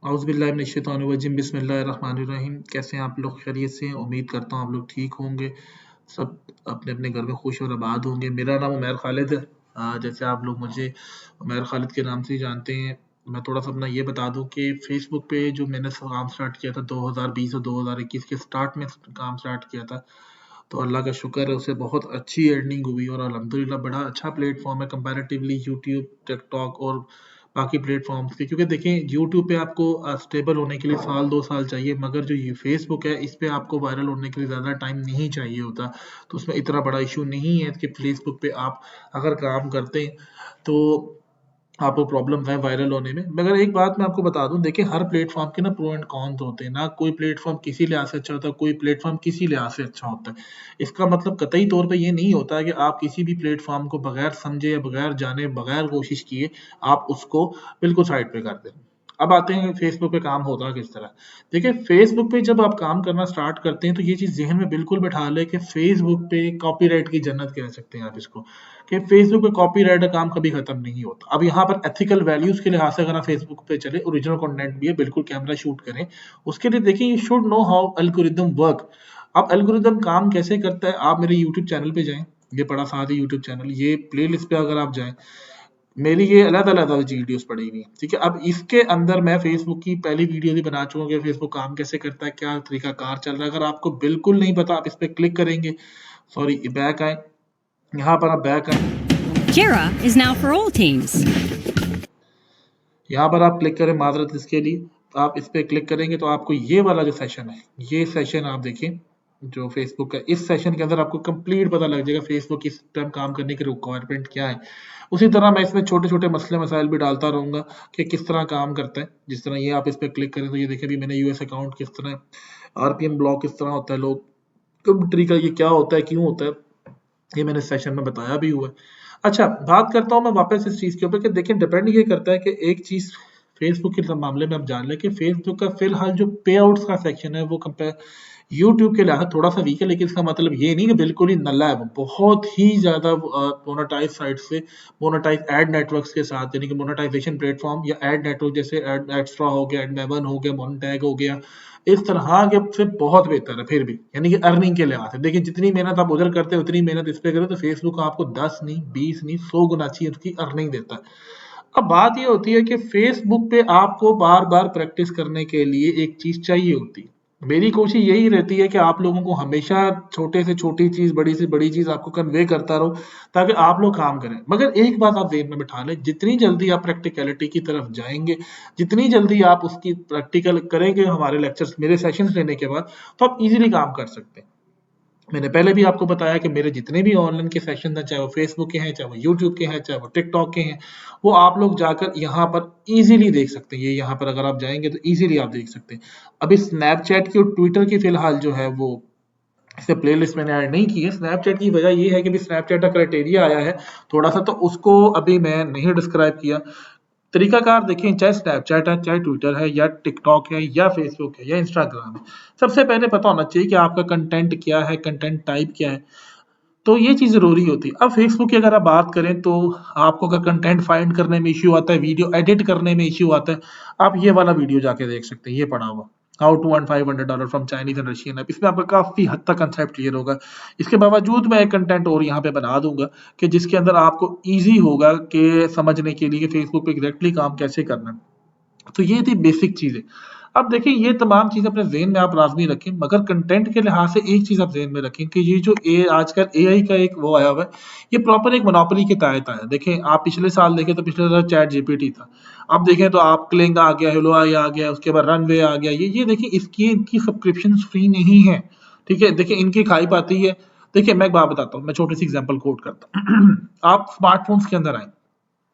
औज़ुबिल्लाहिमिनश्शैतानिर्रजीम बिस्मिल्लाहिर्रहमानिर्रहीम। कैसे हैं आप लोग? खैरियत से हैं? उम्मीद करता हूँ आप लोग ठीक होंगे। सब अपने अपने घर में खुश और आबाद होंगे। मेरा नाम उमैर खालिद है। जैसे आप लोग मुझे उमैर खालिद के नाम से ही जानते हैं। मैं थोड़ा सा अपना ये बता दूं कि फेसबुक पे जो मैंने काम स्टार्ट किया था 2020 और 2021 के स्टार्ट में काम स्टार्ट किया था, तो अल्लाह का शुक्र है उससे बहुत अच्छी अर्निंग हुई और अल्हम्दुलिल्लाह बड़ा अच्छा प्लेटफॉर्म है कंपैरेटिवली यूट्यूब, टिकटॉक और बाकी प्लेटफॉर्म्स के। क्योंकि देखें यूट्यूब पे आपको स्टेबल होने के लिए साल 2 साल चाहिए, मगर जो ये फेसबुक है इस पे आपको वायरल होने के लिए ज़्यादा टाइम नहीं चाहिए होता। तो उसमें इतना बड़ा इशू नहीं है कि फेसबुक पे आप अगर काम करते हैं तो आपको प्रॉब्लम है वायरल होने में। मगर एक बात मैं आपको बता दूं, देखिए हर प्लेटफॉर्म के ना प्रो एंड कॉन्स होते हैं। ना कोई प्लेटफॉर्म किसी लिहाज से अच्छा होता है, कोई प्लेटफॉर्म किसी लिहाज से अच्छा होता है। इसका मतलब कतई तौर पे ये नहीं होता है कि आप किसी भी प्लेटफॉर्म को बगैर समझे या बगैर जाने बगैर कोशिश किए आप उसको बिल्कुल साइड पे कर दें। अब आते हैं फेसबुक पे काम होता किस तरह। देखिए फेसबुक पे जब आप काम करना स्टार्ट करते हैं तो ये चीज़ ज़हन में बिल्कुल बिठा लें कि फेसबुक पे कॉपीराइट की जन्नत कह सकते हैं आप इसको, कि फेसबुक पे कॉपीराइट का काम कभी खत्म नहीं होता। अब यहाँ पर एथिकल वैल्यूज के लिहाज से अगर आप फेसबुक पे चले, ओरिजिनल कंटेंट भी है, बिल्कुल कैमरा शूट करें। उसके लिए देखिए you should know how algorithm work. अब एल्गोरिदम काम कैसे करता है, आप मेरे यूट्यूब चैनल पे जाएं। ये बड़ा साथ ही यूट्यूब चैनल, ये प्ले लिस्ट पे अगर आप जाएं, मेरी ये अलग-अलग वीडियोस पड़ी हुई हैं, ठीक है? अब इसके अंदर मैं फेसबुक की पहली वीडियो भी बना चुका हूँ कि फेसबुक काम कैसे करता है, क्या तरीकाकार चल रहा है। अगर आपको बिल्कुल नहीं पता, आप इस पे क्लिक करेंगे, सॉरी बैक आएँ, यहाँ पर आप बैक आएँ, Jira is now for all teams. यहाँ पर आप क्लिक करें माज़रत इसके लिए, तो आप इस पे क्लिक करेंगे तो आपको ये वाला जो सेशन है, ये सेशन आप देखिए जो फेसबुक का, इस सेशन के अंदर आपको कंप्लीट पता लग जाएगा फेसबुक इस टाइम काम करने की रिक्वायरमेंट क्या है। उसी तरह मैं इसमें छोटे-छोटे मसले मसाइल भी डालता रहूँगा कि किस तरह काम करता है। जिस तरह ये आप इस पे क्लिक करें तो ये देखिए अभी मैंने यूएस अकाउंट किस तरह है, आरपीएम ब्लॉक किस तरह होता है, लोग कंट्री का ये क्या होता है, क्यों होता है, ये मैंने सेशन में बताया भी हुआ है। अच्छा, बात करता हूँ मैं वापस इस चीज़ के ऊपर कि देखिए डिपेंड ये करता है कि एक चीज़ फेसबुक के मामले में आप जान लें कि फेसबुक का फिलहाल जो पे आउट्स का सेक्शन है वो कंपेयर यूट्यूब के लिहाज थोड़ा सा वीक है, लेकिन इसका मतलब ये नहीं कि बिल्कुल ही नल्ला है। वो बहुत ही ज़्यादा मोनेटाइज साइट से मोनेटाइज एड नेटवर्क्स के साथ, यानी कि मोनेटाइजेशन प्लेटफॉर्म या एड नेटवर्क जैसे एड एक्स्ट्रा हो गया, एडमेवन हो गया, मोनेटैग हो गया, इस तरह के से बहुत बेहतर है फिर भी, यानी कि अर्निंग के लिहाज से। देखिए जितनी मेहनत आप उधर करते हैं उतनी मेहनत इस पे करें तो फेसबुक आपको 10 नहीं 20 नहीं 100 गुना अच्छी उसकी अर्निंग देता है। अब बात ये होती है कि फेसबुक पे आपको बार बार प्रैक्टिस करने के लिए एक चीज चाहिए होती है। मेरी कोशिश यही रहती है कि आप लोगों को हमेशा छोटे से छोटी चीज बड़ी से बड़ी चीज आपको कन्वे करता रहूं, ताकि आप लोग काम करें। मगर एक बात आप जेब में बिठा लें, जितनी जल्दी आप प्रैक्टिकलिटी की तरफ जाएंगे, जितनी जल्दी आप उसकी प्रैक्टिकल करेंगे हमारे लेक्चर्स मेरे सेशंस लेने के बाद, तो आप इजीली काम कर सकते हैं। मैंने पहले भी आपको बताया कि मेरे जितने भी ऑनलाइन के सेशन हैं, चाहे वो फेसबुक के हैं, चाहे वो यूट्यूब के हैं, चाहे वो टिकटॉक के हैं, वो आप लोग जाकर यहाँ पर इजीली देख सकते हैं। ये यहाँ पर अगर आप जाएंगे तो इजीली आप देख सकते हैं। अभी स्नैपचैट की और ट्विटर की फिलहाल जो है वो इसे प्लेलिस्ट मैंने ऐड नहीं की है। स्नैपचैट की वजह ये है कि भी स्नैपचैट का क्राइटेरिया आया है थोड़ा सा, तो उसको अभी मैं नहीं डिस्क्राइब किया। तरीकाकार देखें, चाहे स्नैपचैट है, चाहे ट्विटर है, या टिकटॉक है, या फेसबुक है, या इंस्टाग्राम है, सबसे पहले पता होना चाहिए कि आपका कंटेंट क्या है, कंटेंट टाइप क्या है। तो ये चीज़ ज़रूरी होती है। अब फेसबुक की अगर आप बात करें तो आपको अगर कंटेंट फाइंड करने में इश्यू आता है, वीडियो एडिट करने में इश्यू आता है, आप ये वाला वीडियो जाके देख सकते हैं, ये पड़ा हुआ how to earn $500 from Chinese and Russian app. इसमें आपका काफ़ी हद तक कंसेप्ट क्लियर होगा। इसके बावजूद मैं एक कंटेंट और यहाँ पे बना दूंगा कि जिसके अंदर आपको ईजी होगा कि समझने के लिए फेसबुक पे एग्जैक्टली काम कैसे करना है। तो ये थी बेसिक चीज़ें। अब देखिए ये तमाम चीज़ें अपने ज़हन में आप लाज़मी रखें, मगर कंटेंट के लिहाज से एक चीज़ आप ज़हन में रखें कि ये जो आजकल एआई का एक वो आया हुआ है, ये प्रॉपर एक मोनोपोली के तहत आया है। देखें आप पिछले साल देखें तो पिछले साल चैट जीपीटी था। अब देखें तो आप क्लिंग आ गया, हेलो आई आ गया, उसके बाद रनवे आ गया। ये देखिए इसकी इनकी सब्सक्रिप्शन फ्री नहीं है, ठीक है? देखिए इनकी खाई पाती है। देखिए मैं एक बात बताता हूँ, मैं छोटी सी एग्जाम्पल कोट करता हूँ। आप स्मार्टफोन्स के अंदर आए,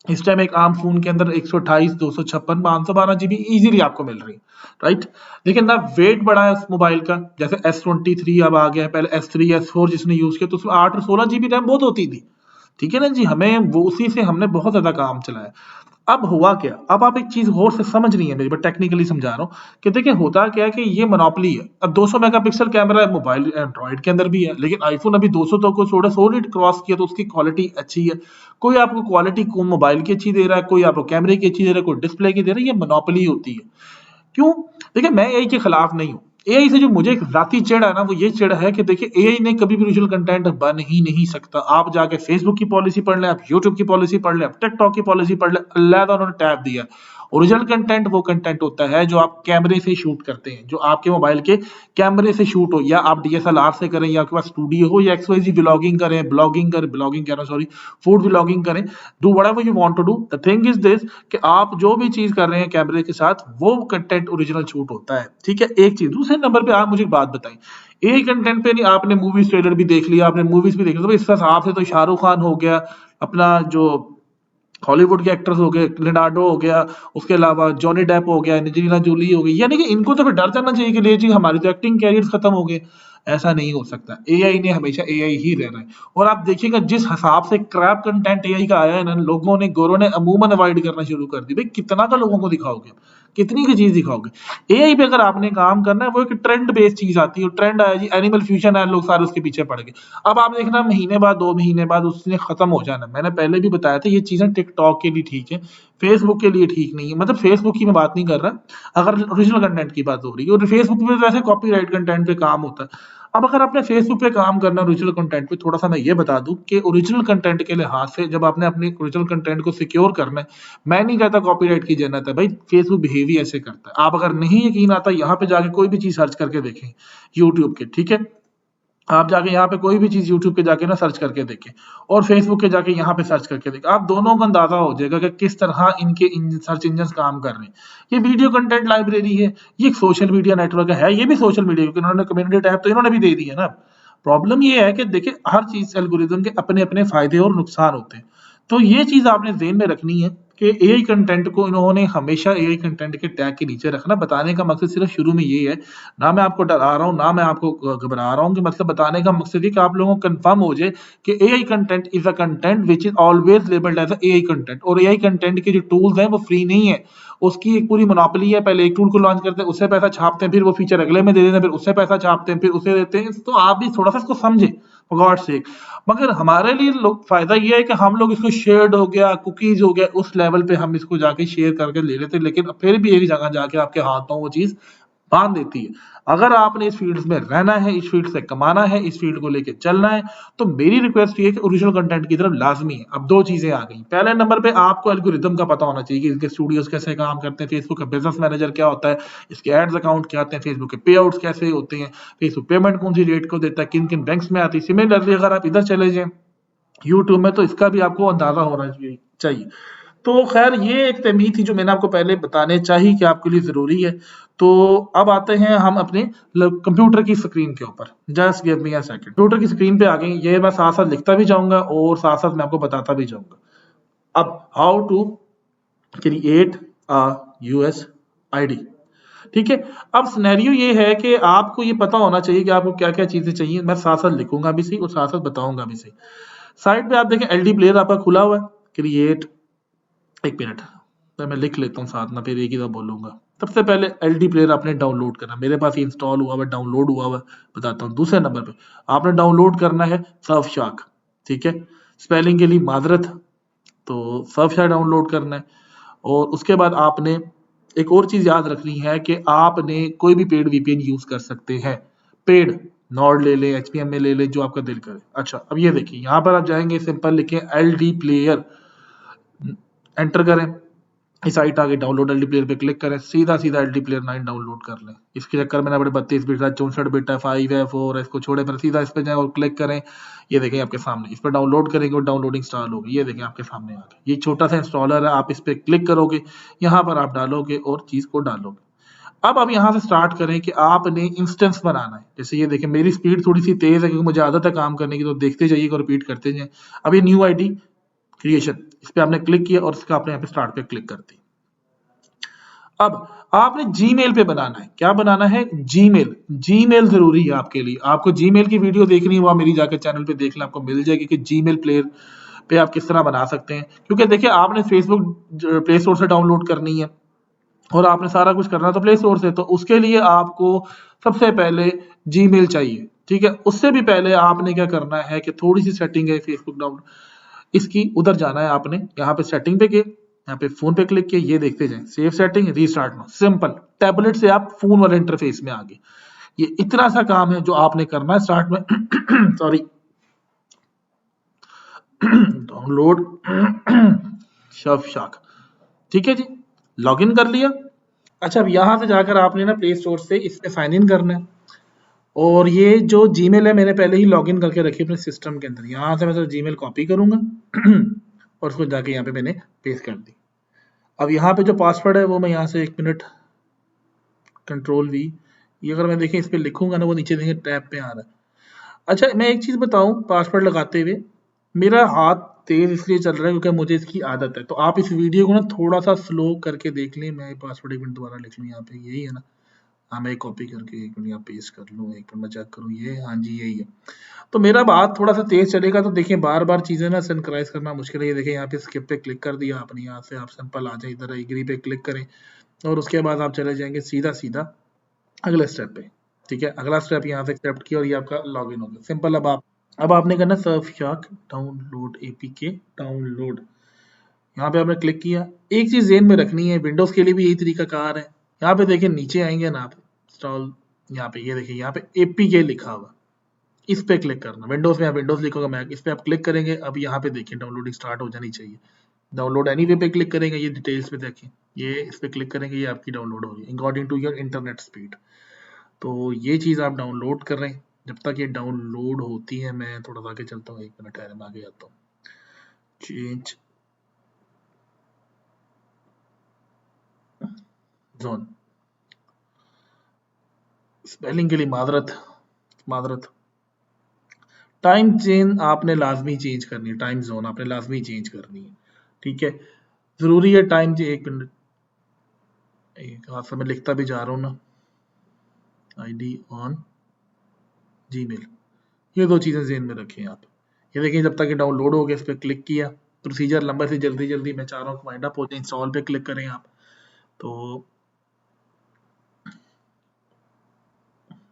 इस टाइम एक आम फोन के अंदर 128 256 512 जीबी इजीली आपको मिल रही है, राइट? लेकिन ना वेट बड़ा है उस मोबाइल का, जैसे S23 अब आ गया है, पहले S3 S4 जिसने यूज किया तो उसमें 8 और 16 जीबी रैम बहुत होती थी, ठीक है ना जी? हमें वो उसी से हमने बहुत ज्यादा काम चलाया। अब हुआ क्या, अब आप एक चीज गौर से समझ रही है मेरी, बट टेक्निकली समझा रहा हूँ कि देखिए होता क्या है कि ये मोनोपोली है। अब 200 मेगापिक्सल कैमरा मोबाइल एंड्रॉइड के अंदर भी है, लेकिन आईफोन अभी 200 तो को थोड़ा 100 क्रॉस किया तो उसकी क्वालिटी अच्छी है। कोई आपको क्वालिटी को मोबाइल की अच्छी दे रहा है, कोई आपको कैमरे की अच्छी दे रहा है, कोई डिस्प्ले की दे रहा है, ये मोनोपोली होती है। क्यों? देखिए मैं एआई के खिलाफ नहीं हूँ। एआई से जो मुझे एक ज़ाती चिढ़ है ना, वो ये चिढ़ है कि देखिए एआई ने कभी भी ओरिजिनल कंटेंट बन ही नहीं सकता। आप जाके फेसबुक की पॉलिसी पढ़ लें, आप यूट्यूब की पॉलिसी पढ़ लें, आप टिकटॉक की पॉलिसी पढ़ लें, अलहदा उन्होंने टैब दिया है। ओरिजिनल कंटेंट वो कंटेंट होता है जो आप कैमरे से शूट करते हैं, जो आपके मोबाइल के कैमरे से शूट हो, या आप डीएसएलआर से करें, या आपके पास स्टूडियो हो, या एक्सवाईजी व्लॉगिंग करें, ब्लॉगिंग कह रहा हूं, सॉरी, फूड व्लॉगिंग करें, do whatever you want to do. The thing is this कि आप जो भी चीज कर रहे हैं कैमरे के साथ, वो कंटेंट ओरिजिनल शूट होता है, ठीक है। एक चीज, दूसरे नंबर पे आप मुझे एक बात बताएं, यही कंटेंट पे नहीं, आपने मूवीज ट्रेलर भी देख लिया, आपने मूवीज भी देख लिया, तो इस हिसाब से तो शाहरुख खान हो गया, अपना जो हॉलीवुड के एक्टर्स हो गए, लियोनार्डो हो गया, उसके अलावा जॉनी डेप हो गया, एंजेलिना जोली हो गई, यानी कि इनको तो फिर डर जाना चाहिए कि ले जी हमारी तो एक्टिंग कैरियर खत्म हो गए। ऐसा नहीं हो सकता, एआई ने हमेशा एआई ही रहना है। और आप देखिएगा जिस हिसाब से क्रैप कंटेंट एआई का आया है ना, लोगों ने, गोरों ने अमूमन अवॉइड करना शुरू कर दी। भाई कितना का लोगों को दिखाओगे, कितनी की चीज दिखाओगे। एआई पे अगर आपने काम करना है, वो एक ट्रेंड बेस्ड चीज आती है, ट्रेंड आया जी, एनिमल फ्यूजन है, लोग सारे उसके पीछे पड़ गए। अब आप देखना महीने बाद, 2 महीने बाद उसने खत्म हो जाना। मैंने पहले भी बताया था ये चीजें टिकटॉक के लिए ठीक है, फेसबुक के लिए ठीक नहीं है। मतलब फेसबुक की मैं बात नहीं कर रहा, अगर ओरिजिनल कंटेंट की बात हो रही है, और फेसबुक पे वैसे कॉपीराइट कंटेंट पे काम होता है। अब अगर आपने फेसबुक पे काम करना है ओरिजिनल कंटेंट पे, थोड़ा सा मैं ये बता दूं कि ओरिजिनल कंटेंट के लिहाज से जब आपने अपने ओरिजिनल कंटेंट को सिक्योर करना है, मैं नहीं कहता कॉपीराइट की जन्नत है भाई, फेसबुक बिहेव ही ऐसे करता है। आप अगर नहीं यकीन आता, यहाँ पे जाके कोई भी चीज सर्च करके देखें यूट्यूब के, ठीक है, आप जाके यहाँ पे कोई भी चीज यूट्यूब के जाके ना सर्च करके देखें, और फेसबुक के जाके यहाँ पे सर्च करके देखें, आप दोनों का अंदाजा हो जाएगा कि किस तरह इनके सर्च इंजन काम कर रहे हैं। ये वीडियो कंटेंट लाइब्रेरी है, ये एक सोशल मीडिया नेटवर्क है, ये भी सोशल मीडिया, क्योंकि इन्होंने कम्युनिटी टैब तो इन्होंने भी दे दी है ना। प्रॉब्लम ये है कि देखिए हर चीज एल्गोरिदम के अपने अपने फायदे और नुकसान होते हैं। तो ये चीज आपने ज़हन में रखनी है कि एआई कंटेंट को इन्होंने हमेशा एआई कंटेंट के टैग के नीचे रखना। बताने का मकसद सिर्फ शुरू में ये है, ना मैं आपको डरा रहा हूँ, ना मैं आपको घबरा रहा हूँ, कि मतलब बताने का मकसद ये कि आप लोगों को कंफर्म हो जाए कि AI content is a content which is always labelled as a AI content. और एआई कंटेंट के जो टूल्स हैं वो फ्री नहीं है, उसकी एक पूरी मोनोपोली है। पहले एक टूल को लॉन्च करते हैं, उससे पैसा छापते हैं, फिर वो फीचर अगले में दे देते हैं, फिर उससे पैसा छापते हैं, फिर उसे देते हैं। तो आप भी थोड़ा सा इसको समझे, फॉर गॉड सेक। मगर हमारे लिए लोग फायदा ये है कि हम लोग इसको शेयर्ड हो गया, कुकीज हो गया, उस लेवल पे हम इसको जाके शेयर करके ले लेते हैं, लेकिन फिर भी एक जगह जाके आपके हाथों वो चीज बांध देती है। अगर आपने इस फील्ड में रहना है, इस फील्ड से कमाना है, इस फील्ड को लेके चलना है, तो मेरी रिक्वेस्ट ये है कि ओरिजिनल कंटेंट की तरफ लाजमी है। अब दो चीजें आ गई। पहले नंबर पे आपको एल्गोरिदम का पता होना चाहिए कि इसके स्टूडियोज कैसे काम करते हैं, फेसबुक का बिजनेस मैनेजर क्या होता है, इसके एड्स अकाउंट क्या आते हैं, फेसबुक के पे आउट्स कैसे होते हैं, फेसबुक पेमेंट कौन सी रेट को देता है, किन किन बैंक्स में आती है। सिमिलरली अगर आप इधर चले जाएं यूट्यूब में, तो इसका भी आपको अंदाजा होना चाहिए। तो खैर ये एक तमीज़ थी जो मैंने आपको पहले बताने चाहिए कि आपके लिए ज़रूरी है। तो अब आते हैं हम अपने कंप्यूटर की स्क्रीन के ऊपर। Just give me a second. Computer की स्क्रीन पे आ गए, ये मैं साथ साथ लिखता भी जाऊंगा और साथ साथ मैं आपको बताता भी जाऊंगा। अब how to create a US ID, ठीक है। अब सिनेरियो ये है कि आपको ये पता होना चाहिए कि आपको क्या क्या चीजें चाहिए। मैं साथ साथ लिखूंगा भी सही और साथ साथ बताऊंगा भी सही। साइड पे आप देखें एलडी प्लेयर आपका खुला हुआ है, क्रिएट, एक मिनट तो मैं लिख लेता हूँ साथ ना, फिर एक ही दफा बोलूंगा। सबसे पहले एलडी प्लेयर आपने डाउनलोड करना, मेरे पास ये इंस्टॉल हुआ हुआ, डाउनलोड हुआ हुआ, बताता हूँ। दूसरे नंबर पे आपने डाउनलोड करना है सर्फशार्क, ठीक है। स्पेलिंग के लिए माजरत, तो सर्फशार्क डाउनलोड करना है। और उसके बाद आपने एक और चीज याद रखनी है कि आपने कोई भी पेड वीपीएन यूज कर सकते हैं। पेड नॉर्ड ले ले, एचपीएम में ले ले, जो आपका दिल करे। अच्छा अब ये देखिए, यहाँ पर आप जाएंगे, सिंपल लिखें एलडी प्लेयर, एंटर करें, इस साइट आगे डाउनलोड एलडी प्लेयर पे क्लिक करें, सीधा सीधा एलडी प्लेयर 9 डाउनलोड कर लें। इसके चक्कर में ना बड़े 32 बिट है, 64 बिट है, 5 है, 4 है, इसको छोड़े पर सीधा इस पे जाएं और क्लिक करें। ये देखें आपके सामने, इस पर डाउनलोड करेंगे और डाउनलोडिंग स्टार्ट होगी। ये देखें आपके सामने आ गया, ये छोटा सा इंस्टॉलर है। आप इस पे क्लिक करोगे, यहाँ पर आप डालोगे और चीज को डालोगे। अब आप यहाँ से स्टार्ट करें कि आपने इंस्टेंस बनाना है। जैसे ये देखें मेरी स्पीड थोड़ी सी तेज है क्योंकि मुझे आदत है काम करने की, तो देखते जाइएगा, रिपीट करते जाएं। अब ये न्यू आईडी क्रिएशन, इस पे आपने क्लिक किया और इसका आपने यहाँ पे स्टार्ट पे क्लिक कर दी। अब आपने जीमेल पे बनाना है। क्या बनाना है? जीमेल। जीमेल जरूरी है आपके लिए। आपको जीमेल की वीडियो देखनी है, वो आप मेरी जाकर चैनल पे देख लें, आपको मिल जाएगी कि जीमेल प्लेयर पे आप किस तरह बना सकते हैं। क्योंकि देखिए आपने फेसबुक प्ले स्टोर से डाउनलोड करनी है और आपने सारा कुछ करना है तो प्ले स्टोर से, तो उसके लिए आपको सबसे पहले जीमेल चाहिए, ठीक है। उससे भी पहले आपने क्या करना है कि थोड़ी सी सेटिंग है फेसबुक डाउन, इसकी उधर जाना है आपने, यहाँ पे सेटिंग पे गए, यहाँ पे फोन पे क्लिक किया, ये देखते जाएं, save setting, restart now, simple. Tablet से आप फोन वाले इंटरफेस में आ गए। ये इतना सा काम है जो आपने करना है स्टार्ट में सॉरी डाउनलोड शफ शाक, ठीक है जी, लॉगिन कर लिया। अच्छा, अब यहाँ से जाकर आपने ना प्ले स्टोर से इस पे साइन इन करना है, और ये जो जीमेल है मैंने पहले ही लॉगिन करके रखी अपने सिस्टम के अंदर। यहाँ से मैं तो जीमेल कॉपी करूंगा और उसको जाके यहाँ पे मैंने पेस्ट कर दी। अब यहाँ पे जो पासवर्ड है वो मैं यहाँ से 1 मिनट कंट्रोल वी, ये अगर मैं देखें इस पे लिखूंगा ना, वो नीचे देखें टैब पे आ रहा है। अच्छा, मैं एक चीज बताऊं, पासवर्ड लगाते हुए मेरा हाथ तेज इसलिए चल रहा है क्योंकि मुझे इसकी आदत है। तो आप इस वीडियो को ना थोड़ा सा स्लो करके देख लें। मैं पासवर्ड 1 मिनट दोबारा लिख लूँ, यहाँ पे यही है ना, हाँ मैं कॉपी करके 1 मिनट यहाँ पेस्ट कर लूँ, 1 मिनट मैं चेक करूँ, ये हाँ जी यही है। तो मेरा हाथ थोड़ा सा तेज चलेगा तो देखिए बार बार चीजें ना सिंक्राइज करना मुश्किल है। ये देखिए यहाँ पे स्किप पे क्लिक कर दिया आपने, यहाँ से आप सिंपल आ जाए इधर एग्री पे क्लिक करें और उसके बाद आप चले जाएंगे सीधा सीधा अगले स्टेप पे। ठीक है, अगला स्टेप यहाँ से एक्सेप्ट किया और ये आपका लॉगिन हो गया, सिंपल। अब आपने करना सर्फशार्क डाउनलोड एपीके डाउनलोड, यहाँ पे आपने क्लिक किया। एक चीज ध्यान में रखनी है, विंडोज के लिए भी यही तरीका कार है। यहाँ पे देखिए नीचे आएंगे ना आप, इंस्टॉल, यहाँ पे ये देखिए यहाँ पे एपीके लिखा हुआ, इस पे क्लिक करना। विंडोज में विंडोज लिखोगे, मैक, इस पे आप क्लिक करेंगे। अब यहाँ पे देखिए डाउनलोडिंग स्टार्ट हो जानी चाहिए। डाउनलोड एनीवे पे क्लिक करेंगे, ये डिटेल्स पे देखें, ये इस पे क्लिक करेंगे, ये आपकी डाउनलोड हो रही है according to your internet speed. तो ये चीज आप डाउनलोड कर रहे हैं। जब तक ये डाउनलोड होती है मैं थोड़ा सा आगे चलता हूँ, 1 मिनट है, मैं आगे आता हूँ। चेंज जोन, स्पेलिंग के लिए माजरत। टाइम चेंज आपने लाजमी चेंज करनी है, टाइम जोन आपने लाजमी चेंज करनी है, ठीक है, जरूरी है टाइम। 1 मिनट, एक हाथ से मैं लिखता भी जा रहा हूँ ना, आईडी ऑन जीमेल, ये 2 चीजें ज़हन में रखें आप। ये देखिए जब तक ये डाउनलोड हो गया, इस पर क्लिक किया, प्रोसीजर लंबा से जल्दी जल्दी मैं चाह रहा हूँ वाइंड अप हो जाए। इंस्टॉल पे क्लिक करें आप, तो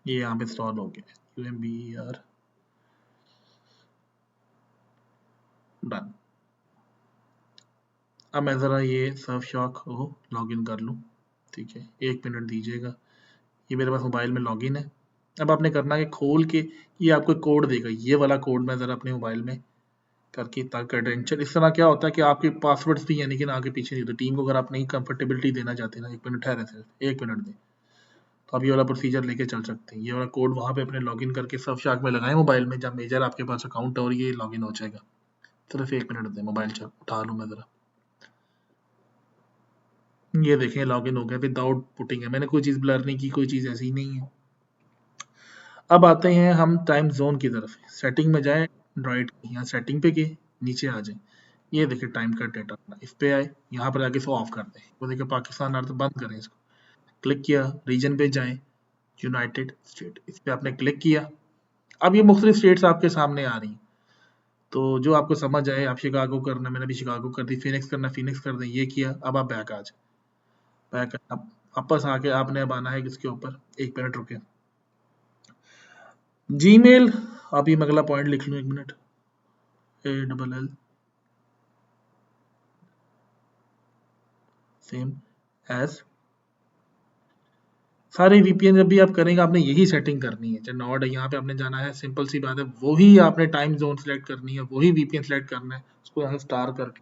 ये यहाँ पे इंस्टॉल हो गया, UMBER डन। अब मैं ज़रा ये सर्फशार्क को लॉगिन कर लूँ, ठीक है, 1 मिनट दीजिएगा। ये मेरे पास मोबाइल में लॉगिन है। अब आपने करना है खोल के, ये आपको कोड देगा, ये वाला कोड मैं ज़रा अपने मोबाइल में करके, ताकि क्रेडेंशियल, इस तरह क्या होता है कि आपके पासवर्ड्स भी यानी कि ना आगे पीछे नहीं होते। टीम को अगर आप नहीं कंफर्टेबिलिटी देना चाहते ना, 1 मिनट ठहरे, सिर्फ 1 मिनट दें, तो आप ये वाला प्रोसीजर लेके चल सकते हैं। ये वाला कोड वहाँ पे अपने लॉगिन करके सर्फशार्क में लगाएं मोबाइल में, जब मेजर आपके पास अकाउंट है और ये लॉगिन हो जाएगा। सिर्फ 1 मिनट दें, मोबाइल उठा लूँ मैं ज़रा। ये देखें लॉगिन हो गया विदाउट पुटिंग है, मैंने कोई चीज़ ब्लर नहीं की, कोई चीज़ ऐसी नहीं है। अब आते हैं हम टाइम जोन की तरफ। सेटिंग में जाएं, एंड्रॉइड यहाँ सेटिंग पे गए, नीचे आ जाए, ये देखिए टाइम का डेटा, इस पे आए, यहाँ पर आके इसको ऑफ कर दें। वो देखिए पाकिस्तान अर्थ बंद करें इसको, क्लिक किया, रीजन पे जाएं, यूनाइटेड स्टेट, इस पे आपने क्लिक किया। अब ये मुख्तलिफ स्टेट्स आपके सामने आ रही हैं, तो जो आपको समझ आए आप शिकागो करना, मैंने भी शिकागो कर दी, फिनिक्स करना फिनिक्स कर दें, ये किया। अब आप बैक आ जाए, बैक अब वापस आके आपने अब आना है किसके ऊपर, 1 मिनट रुके, जीमेल। अभी मैं अगला पॉइंट लिख लूँ, 1 मिनट, ALL सेम एज, सारे VPN जब भी आप करेंगे आपने यही सेटिंग करनी है। जो नॉड है यहाँ पे आपने जाना है, सिंपल सी बात है, वही आपने टाइम जोन सेलेक्ट करनी है, वही VPN सेलेक्ट करना है, उसको यहाँ स्टार करके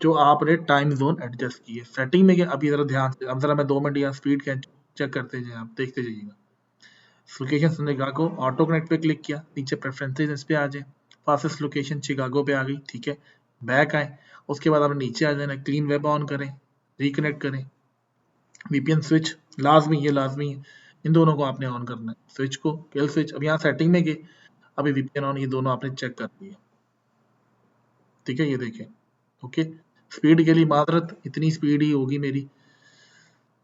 जो आपने टाइम जोन एडजस्ट की है। सेटिंग में गया, अभी जरा ध्यान से, अब जरा मैं 2 मिनट यहाँ स्पीड चेक करते जाए, आप देखते जाइएगा। लोकेशन शिकागो, ऑटो कनेक्ट पे क्लिक किया, नीचे प्रेफरेंसेस इस पे आ जाए, फास्टेस्ट लोकेशन शिकागो पे आ गई, ठीक है, बैक आए, उसके बाद आपने नीचे आ जाना, क्लीन वेब ऑन करें, रिकनेक्ट करें, VPN स्विच लाजमी, ये लाजमी है, इन दोनों को आपने ऑन करना है, स्विच को, किल स्विच। अब यहाँ सेटिंग में गए, अभी VPN ऑन, ये दोनों आपने चेक कर लिए, ठीक है, ये देखें, ओके। स्पीड के लिए माजरत, इतनी स्पीड ही होगी मेरी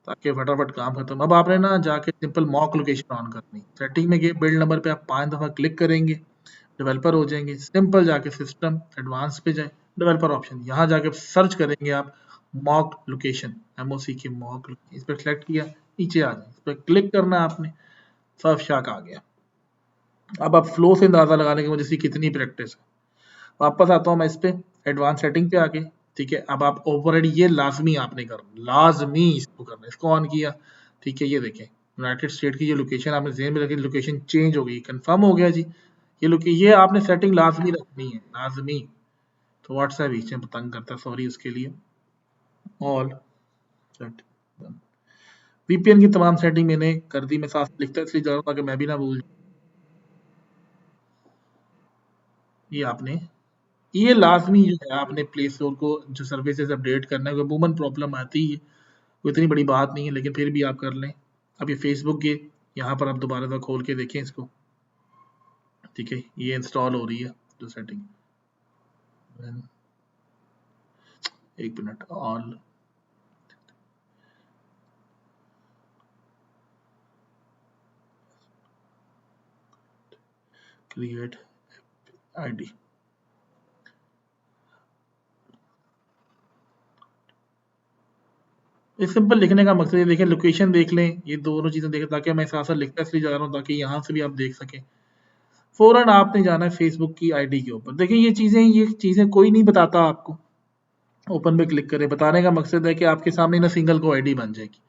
ताकि फटाफट काम खत्म। अब आपने ना जाके सिंपल मॉक लोकेशन ऑन करनी, सेटिंग में गए, बिल्ड नंबर पे आप 5 दफा क्लिक करेंगे, डेवलपर हो जाएंगे, सिंपल जाके सिस्टम एडवांस पे जाए, डेवलपर ऑप्शन, यहाँ जाके सर्च करेंगे आप मॉक लोकेशन, MOC की मॉक, इस पर सेलेक्ट किया, नीचे आ जाए, इस पर क्लिक करना है आपने, सर्फशार्क आ गया। अब आप फ्लो से अंदाजा लगाने की मुझे इसकी कितनी प्रैक्टिस है। वापस आता हूँ मैं इस पे, एडवांस सेटिंग पे आके ठीक है। अब आप ओवरराइड ये लाजमी आपने करना, लाजमी इसको करना। इसको ऑन किया, ठीक है, ये देखें यूनाइटेड स्टेट की जो लोकेशन आपने ज़हन में रखी, लोकेशन चेंज हो गई, कंफर्म हो गया जी। ये आपने सेटिंग लाजमी रखनी है, लाजमी। तो व्हाट्सएप बीच में तंग करता है, सॉरी उसके लिए। ऑल सेट, वीपीएन की तमाम सेटिंग मैंने कर दी। मैं साफ लिखता इसलिए जा रहा हूँ ताकि मैं भी ना भूल। ये आपने, ये लाजमी जो है आपने प्ले स्टोर को जो सर्विसेज अपडेट करना है, अमूमन प्रॉब्लम आती है, वो इतनी बड़ी बात नहीं है, लेकिन फिर भी आप कर लें। अब ये फेसबुक के यहाँ पर आप दोबारा से खोल के देखें इसको, ठीक है, ये इंस्टॉल हो रही है जो सेटिंग। एक मिनट, ऑल क्रिएट आईडी, ये सिंपल लिखने का मकसद है, देखें लोकेशन देख लें, ये दोनों चीजें देखें, ताकि मैं साथ साथ लिखता इसलिए जा रहा हूँ ताकि यहाँ से भी आप देख सकें। फौरन आपने जाना है फेसबुक की आईडी के ऊपर। देखिए ये चीजें कोई नहीं बताता आपको। ओपन पे क्लिक करें, बताने का मकसद है कि आपके सामने ना सिंगल को आईडी बन जाएगी।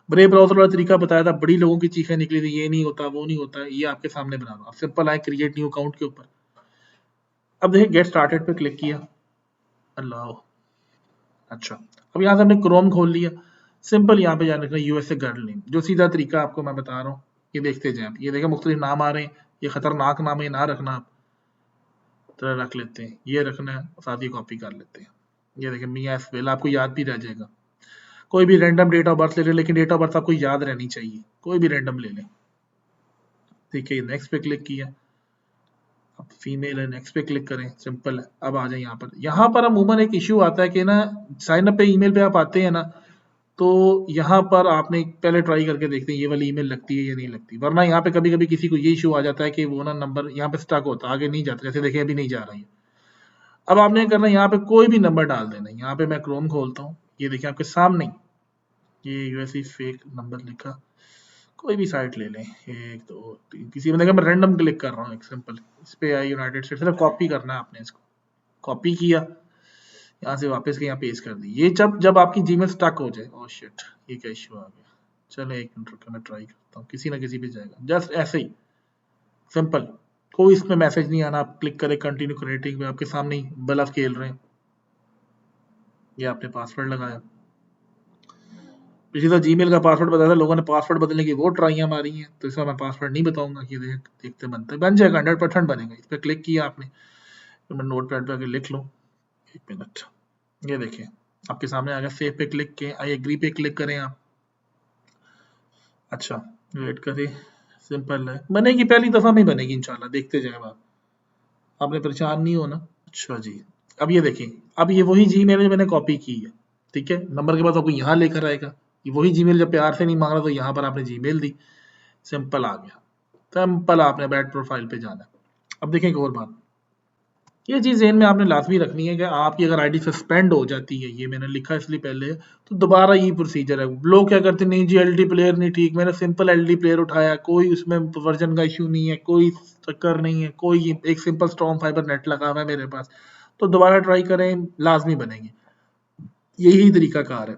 ब्रेव ब्राउजर वाला तरीका बताया था, बड़ी लोगों की चीखें निकली थी, ये नहीं होता वो नहीं होता, ये आपके सामने बना दो। आप सिंपल आए क्रिएट न्यू अकाउंट के ऊपर। अब देखिए गेट स्टार्टेड पे क्लिक किया, अल्लाह, अच्छा, अब यहाँ से हमने क्रोम खोल लिया। सिंपल यहाँ पे जाने का यूएसए गर्ल नेम, जो सीधा तरीका आपको मैं बता रहा हूँ, ये देखते जाए आप। ये देखें मुख्तलिफ नाम आ रहे हैं, ये खतरनाक नाम है, ना रखना आप, तरह रख लेते हैं, ये रखना है, साथ ही कॉपी कर लेते हैं। ये देखें मियाँ एसवेल, आपको याद भी रह जाएगा। कोई भी रैंडम डेट ऑफ बर्थ ले लें, लेकिन डेट ऑफ बर्थ आपको याद रहनी चाहिए, कोई भी रैंडम ले लें। ठीक है, नेक्स्ट पे क्लिक किया, अब फीमेल है, नेक्स्ट पे क्लिक करें, सिंपल है। अब आ जाए यहाँ पर अमूमन एक इश्यू आता है कि ना, साइन अप पे ईमेल पे आप आते हैं ना, तो यहाँ पर आपने पहले ट्राई करके देखते हैं ये वाली ईमेल लगती है या नहीं लगती, वरना यहाँ पे कभी कभी किसी को ये इशू आ जाता है कि वो ना नंबर यहाँ पे स्टक होता है, आगे नहीं जाता, जैसे देखें अभी नहीं जा रहा है। अब आपने करना यहाँ पे कोई भी नंबर डाल देना। यहाँ पे मैं क्रोम खोलता हूँ, ये देखिए आपके सामने ये यूएसई फेक नंबर लिखा, कोई भी साइट ले लें, 1 2 3, किसी में देखा मैं रैंडम क्लिक कर रहा हूँ, एक सिंपल इस पे आई यूनाइटेड स्टेट, सिर्फ कॉपी करना है आपने, इसको कॉपी किया, यहाँ से वापस के यहाँ पेस्ट कर दी। ये जब जब आपकी जीमेल स्टक हो जाए, ओह शिट, ये क्या इशू आ गया, चलो एक मिनट रुको, मैं ट्राई करता हूँ, किसी ना किसी पे जाएगा, जस्ट ऐसे ही सिंपल, कोई इसमें मैसेज नहीं आना, आप क्लिक करें कंटिन्यू क्रिएटिंग पे, आपके सामने ही बल्ब खेल रहे हैं। ये आपने पासवर्ड लगाया, पिछली बार जीमेल का पासवर्ड बताया था, लोगों ने पासवर्ड बदलने की वो ट्राइयां मारी हैं, तो इस बार मैं पासवर्ड नहीं बताऊंगा, ये देखते बनता है, बन जाएगा, 100% बनेगा। इस पर क्लिक किया आपने, तो मैं नोट पैड पे आके लिख लूँ, एक मिनट, ये देखिए आपके सामने आ गया, सेव पे क्लिक किए, आई एग्री पे क्लिक करें आप, अच्छा वेट करें, सिंपल है, बनेगी, पहली दफा में बनेगी इंशाल्लाह, देखते जाए आप, आपने परेशान नहीं होना। अच्छा जी, अब ये देखें, अब ये वही जीमेल है जो मैंने कॉपी की है, ठीक है, नंबर के बाद आपको यहाँ लेकर आएगा, ये वही जीमेल, जब प्यार से नहीं मांग रहा तो यहाँ पर आपने जीमेल दी, सिंपल आ गया, सिंपल आपने बैड प्रोफाइल पे जाना है। अब देखें एक और बात, ये चीज़ ज़हन में आपने लाजमी रखनी है कि आपकी अगर आईडी सस्पेंड हो जाती है, ये मैंने लिखा इसलिए पहले, तो दोबारा ये प्रोसीजर है। लोग क्या करते हैं, नहीं जी एलडी प्लेयर नहीं ठीक, मैंने सिंपल एलडी प्लेयर उठाया, कोई उसमें वर्जन का इशू नहीं है, कोई चक्कर नहीं है, कोई एक सिंपल स्ट्रॉन्ग फाइबर नेट लगा हुआ है मेरे पास, तो दोबारा ट्राई करें, लाजमी बनेगी, यही तरीका कार है।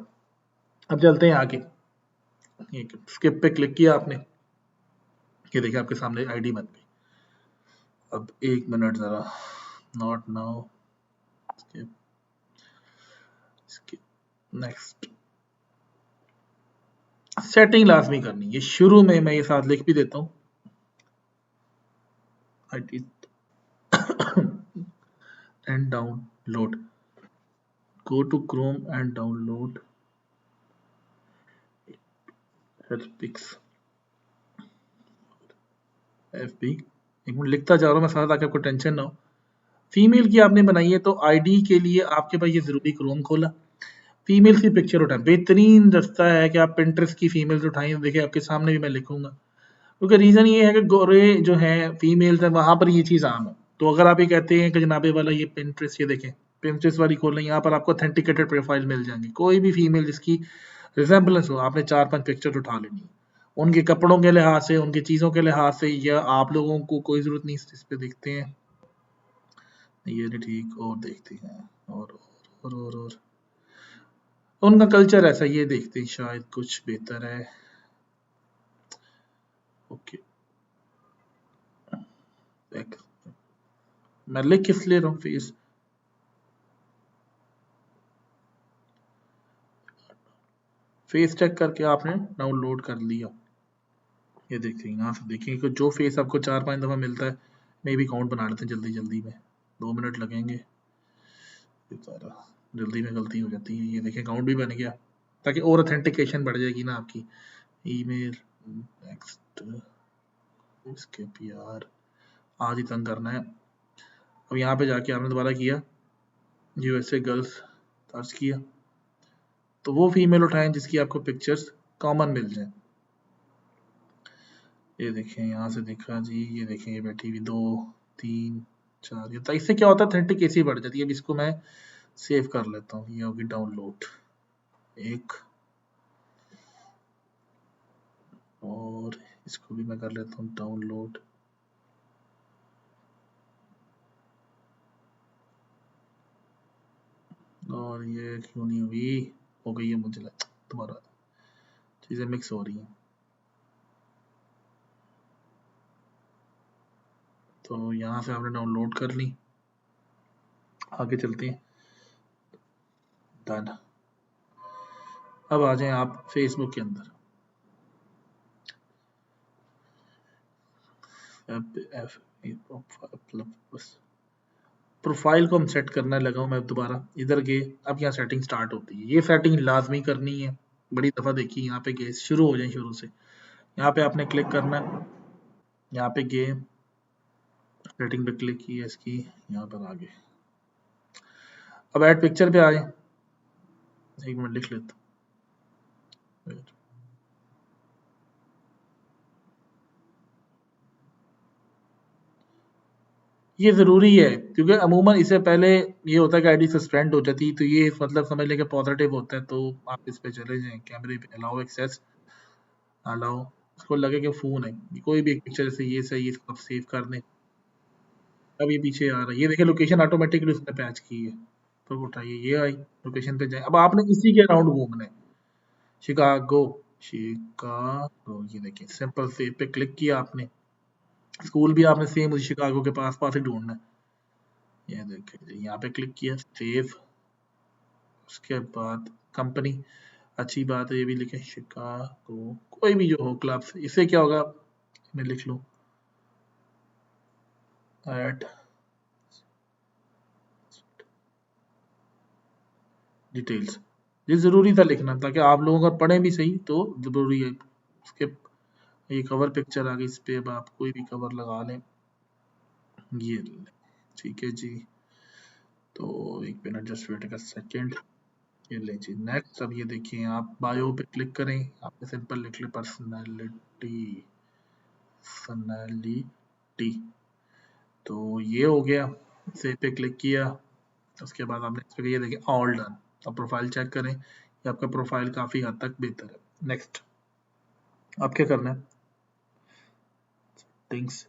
अब चलते हैं आगे, स्किप पे क्लिक किया आपने, ये देखिए आपके सामने आईडी बन गई। अब एक मिनट जरा, not now, skip skip, next, setting लाजमी करनी है, शुरू में मैं ये साथ लिख भी देता हूँ, ID and download, go to Chrome and download Helpix FB। एक मिनट लिखता जा रहा हूँ मैं साथ, ताकि आपको टेंशन ना हो। फीमेल की आपने बनाई है, तो आईडी के लिए आपके पास ये जरूरी क्रोम खोला, फीमेल की पिक्चर उठाएं, बेहतरीन रास्ता है कि आप पिंटरेस्ट की फीमेल्स उठाएं, देखिए आपके सामने भी मैं लिखूंगा, क्योंकि रीजन ये है कि गोरे जो है फीमेल्स है, वहां पर ये चीज आम है। तो अगर आप ये कहते हैं कि जनाबे वाला ये पिंटरेस्ट, ये देखें पिंटरेस्ट वाली खोलें, यहाँ पर आपको ऑथेंटिकेटेड प्रोफाइल मिल जाएंगी, कोई भी फीमेल जिसकी रिजेंबलेंस हो, आपने 4-5 पिक्चर उठा लेनी है, उनके कपड़ों के लिहाज से, उनकी चीज़ों के लिहाज से, या आप लोगों को कोई ज़रूरत नहीं इस पे देखते हैं, ये नहीं ठीक, और देखते हैं, और और उनका कल्चर ऐसा, ये देखते हैं शायद कुछ बेहतर है। ओके, मैं लिख किस ले रहा हूँ फेस चेक करके आपने डाउनलोड कर लिया। ये देखिए, यहाँ से देखिए कि जो फेस आपको 4-5 दफ़ा मिलता है, मे भी काउंट बना लेते हैं जल्दी जल्दी में, 2 मिनट लगेंगे। जल्दी में गलती हो जाती है। ये देखिए काउंट भी बन गया, ताकि और ऑथेंटिकेशन बढ़ जाएगी ना आपकी। ईमेल नेक्स्ट, इसके यार आज ही तंग करना है। अब यहाँ पे जाके आपने दोबारा किया यूएसए गर्ल्स सर्च किया, तो वो फीमेल उठाएं जिसकी आपको पिक्चर्स कॉमन मिल जाए। ये देखें, यहाँ से देखा जी, ये देखें ये बैठी हुई 2 3 4, ये तो इससे क्या होता है ऑथेंटिकेसी बढ़ जाती है। अब इसको मैं सेव कर लेता हूँ, ये होगी डाउनलोड एक, और इसको भी मैं कर लेता हूँ डाउनलोड। और ये क्यों नहीं हुई, हो गई है, मुझे लगा दोबारा चीज़ें मिक्स हो रही हैं। तो यहाँ से आपने डाउनलोड कर ली, आगे चलते हैं। डन। अब आ जाएं आप फेसबुक के अंदर। प्रोफाइल को हम सेट करने लगा हूँ मैं दोबारा, इधर गए, अब यहाँ सेटिंग स्टार्ट होती है। ये सेटिंग लाजमी करनी है, बड़ी दफ़ा देखी। यहाँ पे गए, शुरू हो जाए शुरू से, यहाँ पे आपने क्लिक करना है, यहाँ पे गए सेटिंग पे क्लिक किया इसकी, यहाँ पर आगे अब ऐड पिक्चर पे आ जाए। एक मिनट लिख लेता हूँ। ये ज़रूरी है, क्योंकि अमूमन इससे पहले ये होता है कि आईडी सस्पेंड हो जाती है, तो ये मतलब समझ लें कि पॉजिटिव होता है। तो आप इस पे चले जाएं, कैमरे पे अलाउ एक्सेस, अलाउ, उसको लगे कि फ़ोन है, कोई भी एक पिक्चर जैसे ये सही है, इसको आप सेव कर दें। अब ये पीछे आ रहा है, ये देखिए लोकेशन ऑटोमेटिकली उसने पैच की है, तो उठाइए, ये आई लोकेशन पे जाए। अब आपने इसी के अराउंड घूमना है, शिकागो, शिकागो, ये देखिए सिंपल सेव पे क्लिक किया आपने। स्कूल भी आपने सेम उसी शिकागो के पास पास ही ढूंढना है। ये देखिए यहाँ पे क्लिक किया, सेव, उसके बाद कंपनी, अच्छी बात है, ये भी लिखें शिकागो, कोई भी जो हो क्लब, इससे क्या होगा, मैं लिख लूँ एट डिटेल्स। ये ज़रूरी था लिखना, ताकि आप लोग अगर पढ़ें भी सही तो ज़रूरी है। उसके ये कवर पिक्चर आ गई, इस पे अब आप कोई भी कवर लगा लें, ये ठीक है जी। तो एक मिनट जस्ट वेट का सेकेंड, ये ले जी नेक्स्ट। अब ये देखिए आप बायो पे क्लिक करें, आपने सिंपल लिख ले पर्सनैलिटी, पर्सनैलिटी, तो ये हो गया। सेव पे क्लिक किया, उसके बाद आपने इस पे ये देखिए ऑल डन। अब प्रोफाइल चेक करें, ये आपका प्रोफाइल काफ़ी हद तक बेहतर है। नेक्स्ट अब क्या करना है, थिंग्स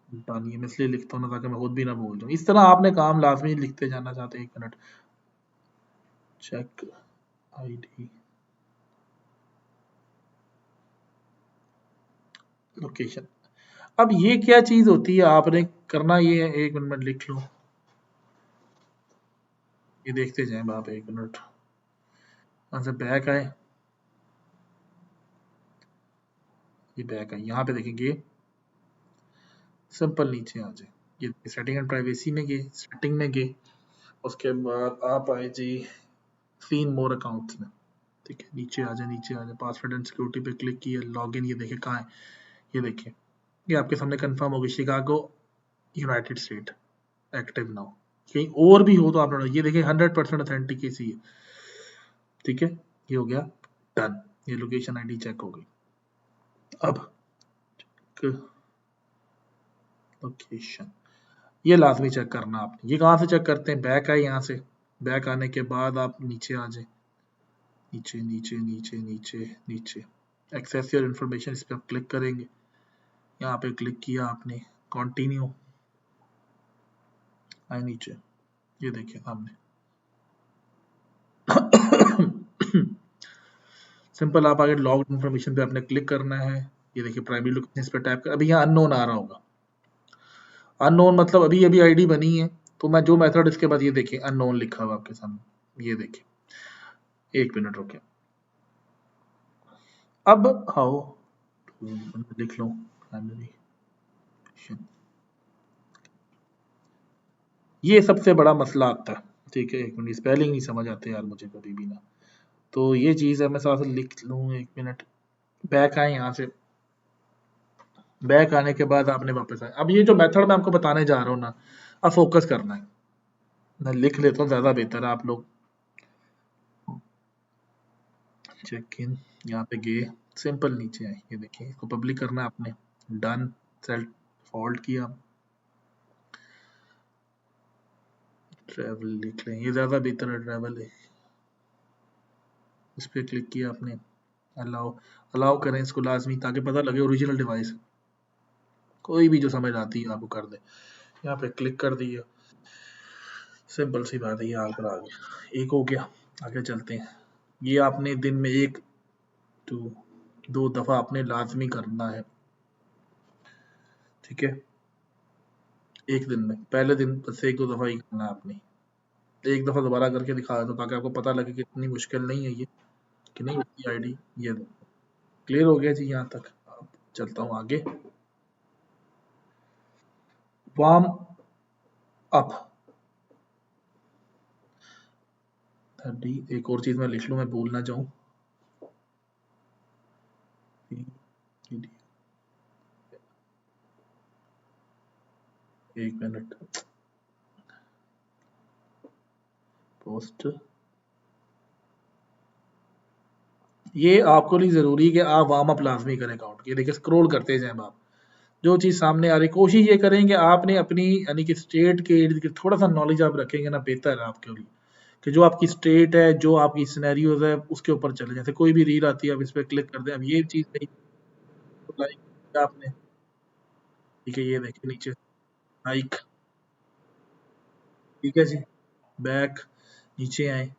डन, ये मैं इसलिए लिखता हूँ ना ताकि मैं खुद भी ना भूल जाऊँ। इस तरह आपने काम लाजमी लिखते जाना चाहते हैं। एक मिनट, चेक आईडी, लोकेशन। अब ये क्या चीज होती है, आपने करना ये है, एक मिनट लिख लो, ये देखते जाएं आप, एक मिनट। यहाँ से बैक आए, ये बैक आए, यहाँ पे देखेंगे सिंपल नीचे आ जाए, ये सेटिंग एंड प्राइवेसी में गए, सेटिंग में गए, उसके बाद आप आए जी सीन मोर अकाउंट्स में, ठीक है, नीचे आ जाए, नीचे आ जाए, पासवर्ड एंड सिक्योरिटी पे क्लिक किया, लॉगिन, ये देखे कहाँ है, ये देखिए ये आपके सामने कंफर्म हो गई, Chicago United state, active now. कहीं और भी हो तो आप ये देखिए 100% ऑथेंटिकेसी है, ठीक है, ये हो गया डन, ये लोकेशन आईडी चेक हो गई। अब लोकेशन ये लाजमी चेक करना आपने। ये कहाँ से चेक करते हैं, बैक आए, यहाँ से बैक आने के बाद आप नीचे आ जाए, नीचे नीचे नीचे नीचे नीचे, एक्सेस योर इन्फॉर्मेशन, इस पर आप क्लिक करेंगे, यहाँ पे क्लिक किया आपने, कंटिन्यू, आए नीचे, ये देखिए सामने सिंपल आप आगे लॉग इन्फॉर्मेशन पे आपने क्लिक करना है। ये देखिए प्राइमरी लोकेशन, इस पर टैप कर, अभी यहाँ अननोन आ रहा होगा। अननोन मतलब अभी अभी आईडी बनी है, तो मैं जो मेथड इसके बाद ये देखिए अननोन लिखा हुआ आपके सामने, ये देखिए। 1 मिनट रुके, अब हाउ लिख लो प्राइमरी, ये सबसे बड़ा मसला आता है। ठीक है, 1 मिनट, स्पेलिंग नहीं समझ आते यार मुझे कभी भी ना, तो ये चीज़ है, मैं साथ लिख लूँ। 1 मिनट, बैक आए यहाँ से, बैक आने के बाद आपने वापस आए। अब ये जो मेथड मैं आपको बताने जा रहा हूँ ना, अब फोकस करना है। मैं लिख लेता हूँ, ज़्यादा बेहतर है। आप लोग चेक इन, यहाँ पे गए, सिंपल नीचे आए, ये देखिए इसको पब्लिक करना है आपने, डन, सेल्फ फॉल्ट किया, ट्रैवल लिख लें, ये ज़्यादा बेहतर है, ट्रैवल है। इस पर क्लिक किया आपने, अलाउ, अलाउ करें इसको लाजमी, ताकि पता लगे ओरिजिनल डिवाइस, कोई भी जो समझ आती है आपको कर दे। यहाँ पे क्लिक कर दिया, सिंपल सी बात है, ये आकर आ गया, एक हो गया। आगे चलते हैं। ये आपने दिन में 1 to 2 दफ़ा आपने लाजमी करना है, ठीक है। एक दिन में, पहले दिन बस 1-2 दफ़ा ही करना है आपने। एक दफ़ा दोबारा करके दिखा दो, ताकि आपको पता लगे कि इतनी मुश्किल नहीं है ये, कि नहीं होती आईडी। ये दो, क्लियर हो गया जी यहाँ तक। अब चलता हूँ आगे, वार्म अप 30। एक और चीज़ मैं लिख लूँ, मैं भूल ना जाऊँ। 1 मिनट, पोस्ट, ये आपको लिए ज़रूरी है कि आप वार्म अप लाजमी करें अकाउंट की। देखिए स्क्रॉल करते जाएं आप, जो चीज़ सामने आ रही, कोशिश ये करें कि आपने अपनी यानी कि स्टेट के इर्द गिर्द थोड़ा सा नॉलेज आप रखेंगे ना, बेहतर है आपके लिए, कि जो आपकी स्टेट है, जो आपकी सिनेरियोज है, उसके ऊपर चले। जैसे कोई भी रील आती है, अब इस पर क्लिक कर दें, अब ये चीज़ नहीं तो लाइक किया आपने, ठीक है, ये देखिए नीचे लाइक, ठीक है जी, बैक, नीचे आए,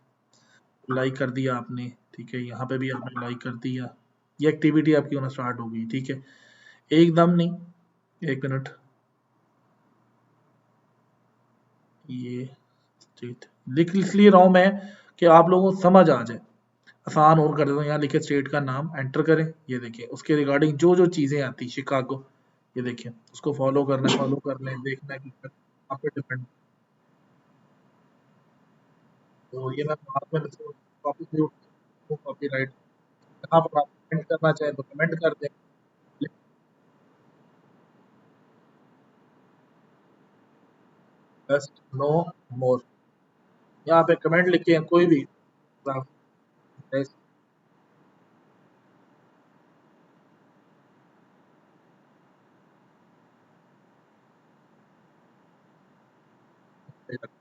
लाइक कर दिया आपने, ठीक है, यहाँ पे भी आपने लाइक कर दिया, ये एक्टिविटी आपकी होना स्टार्ट हो गई, ठीक है। एकदम नहीं, 1 मिनट, ये स्टेट लिख इसलिए रहा हूँ मैं कि आप लोगों को समझ आ जाए, आसान और कर देता हूँ। यहाँ लिखे स्टेट का नाम, एंटर करें, ये देखिए उसके रिगार्डिंग जो जो चीज़ें आती, शिकागो, ये देखिए उसको फॉलो करना है, फॉलो कर लें, देखना है कि आप पे डिपेंड। तो ये मैं बाद में कॉपी कॉपी राइट, यहाँ पर आप कमेंट करना चाहें तो कमेंट कर दें, बस नो मोर, यहाँ पे कमेंट लिखे हैं कोई भी आप,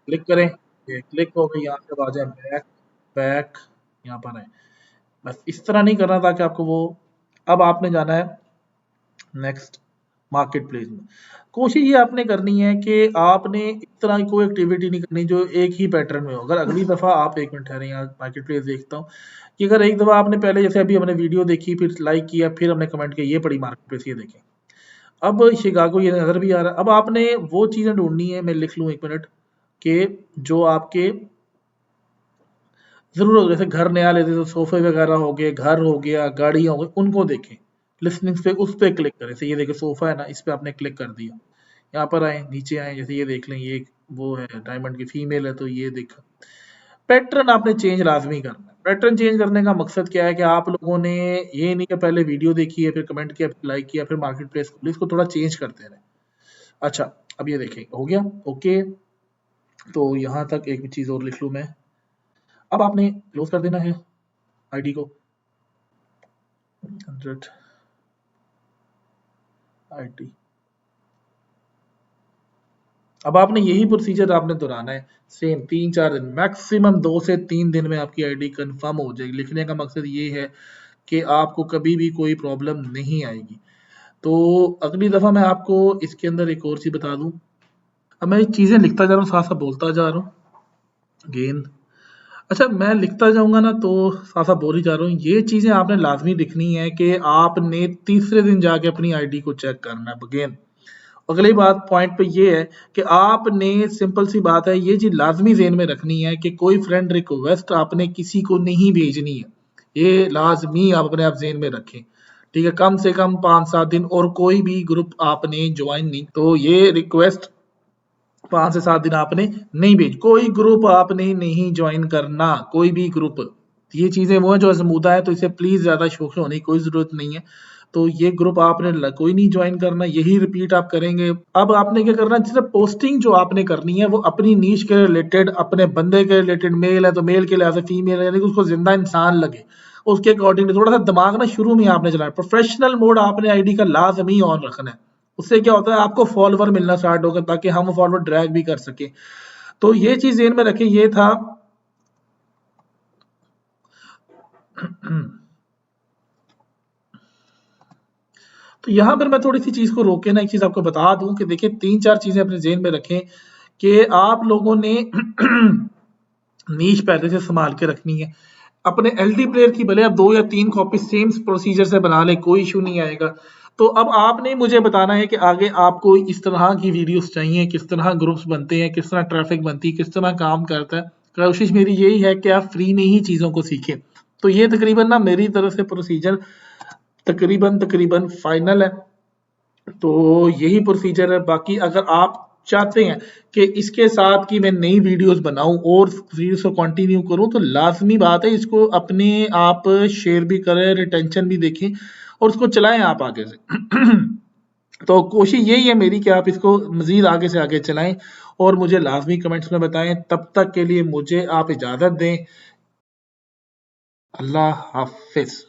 क्लिक करें, ये क्लिक हो गई, यहाँ से आ जाए बैक, बैक, यहाँ पर है। बस इस तरह नहीं करना, ताकि आपको वो, अब आपने जाना है नेक्स्ट मार्केट प्लेस में। कोशिश ये आपने करनी है कि आपने इस तरह की कोई एक्टिविटी नहीं करनी जो एक ही पैटर्न में हो। अगर अगली दफ़ा आप, 1 मिनट ठहरें, यहाँ मार्केट प्लेस देखता हूँ, कि अगर एक दफ़ा आपने पहले, जैसे अभी हमने वीडियो देखी, फिर लाइक किया, फिर हमने कमेंट किया, ये पड़ी मार्केट प्लेस, ये देखें, अब शिकागो ये नज़र भी आ रहा है। अब आपने वो चीज़ें ढूंढनी है, मैं लिख लूँ 1 मिनट, कि जो आपके ज़रूर, जैसे घर नया लेते तो सोफे वगैरह हो गए, घर हो गया, गाड़ियाँ हो गई, उनको देखें, लिस्टिंग्स पे उस पे क्लिक करें। जैसे ये देखिए सोफा है ना, इस पे आपने क्लिक कर दिया, यहाँ पर आए, नीचे आए, जैसे ये देख लें, ये वो है डायमंड की फीमेल है, तो ये देखा। पैटर्न आपने चेंज लाजमी करना है। पैटर्न चेंज करने का मकसद क्या है, कि आप लोगों ने ये नहीं कि पहले वीडियो देखी है, फिर कमेंट किया, फिर लाइक किया, फिर मार्केट प्लेस खोली, इसको थोड़ा चेंज करते रहे। अच्छा, अब ये देखें हो गया ओके, तो यहाँ तक एक चीज़ और लिख लूँ मैं। अब आपने क्लोज कर देना है आईडी को, 100 आईटी। अब आपने यही प्रोसीजर आपने दोहराना है, सेम 3-4 दिन, मैक्सिमम 2 से 3 दिन में आपकी आईडी कंफर्म हो जाएगी। लिखने का मकसद ये है कि आपको कभी भी कोई प्रॉब्लम नहीं आएगी। तो अगली दफ़ा मैं आपको इसके अंदर एक और चीज़ बता दूँ। अब मैं चीज़ें लिखता जा रहा हूँ, साथ-साथ बोलता जा रहा हूँ। अगेन अच्छा, मैं लिखता जाऊंगा ना तो साथ बोल ही जा रहा हूँ। ये चीजें आपने लाजमी लिखनी है कि आपने तीसरे दिन जाके अपनी आईडी को चेक करना है अगेन। अगली बात पॉइंट पे ये है कि आपने सिंपल सी बात है, ये चीज लाजमी ज़हन में रखनी है कि कोई फ्रेंड रिक्वेस्ट आपने किसी को नहीं भेजनी है। ये लाजमी आप अपने आप ज़हन में रखें, ठीक है। कम से कम 5-7 दिन और कोई भी ग्रुप आपने ज्वाइन नहीं, तो ये रिक्वेस्ट 5 से 7 दिन आपने नहीं भेज, कोई ग्रुप आपने नहीं ज्वाइन करना, कोई भी ग्रुप। ये चीजें वो है जो आजमूदा है, तो इसे प्लीज ज्यादा शौक होने की कोई जरूरत नहीं है। तो ये ग्रुप आपने कोई नहीं ज्वाइन करना, यही रिपीट आप करेंगे। अब आपने क्या करना है, सिर्फ पोस्टिंग जो आपने करनी है वो अपनी नीश के रिलेटेड, अपने बंदे के रिलेटेड, मेल है तो मेल के लिहाज से, फीमेल है यानी कि उसको जिंदा इंसान लगे, उसके अकॉर्डिंग थोड़ा सा दिमाग ना शुरू में आपने चलाना। प्रोफेशनल मोड आपने आईडी का लाजमी ऑन रखना है। उससे क्या होता है, आपको फॉलोवर मिलना स्टार्ट होगा ताकि हम फॉलोवर ड्रैग भी कर सके। तो ये चीज ध्यान में रखें, ये था। तो यहां पर मैं थोड़ी सी चीज को रोके ना एक चीज आपको बता दूं कि देखिए 3-4 चीजें अपने जेहन में रखें कि आप लोगों ने नीश पहले से संभाल के रखनी है। अपने एलडी प्लेयर की भले आप 2 या 3 कॉपी सेम प्रोसीजर से बना ले, कोई इशू नहीं आएगा। तो अब आपने मुझे बताना है कि आगे आपको इस तरह की वीडियोस चाहिए, किस तरह ग्रुप्स बनते हैं, किस तरह ट्रैफिक बनती है, किस तरह काम करता है। कोशिश मेरी यही है कि आप फ्री में ही चीजों को सीखें। तो ये तकरीबन ना मेरी तरफ से प्रोसीजर तकरीबन तकरीबन फाइनल है। तो यही प्रोसीजर है। बाकी अगर आप चाहते हैं कि इसके साथ की मैं नई वीडियोस बनाऊं और सीरीज को कंटिन्यू करूं, तो लाजमी बात है इसको अपने आप शेयर भी करें, रिटेंशन भी देखें और उसको चलाएं आप आगे से। तो कोशिश यही है मेरी कि आप इसको मजीद आगे से आगे चलाएं और मुझे लाजमी कमेंट्स में बताएं। तब तक के लिए मुझे आप इजाजत दें। अल्लाह हाफिज।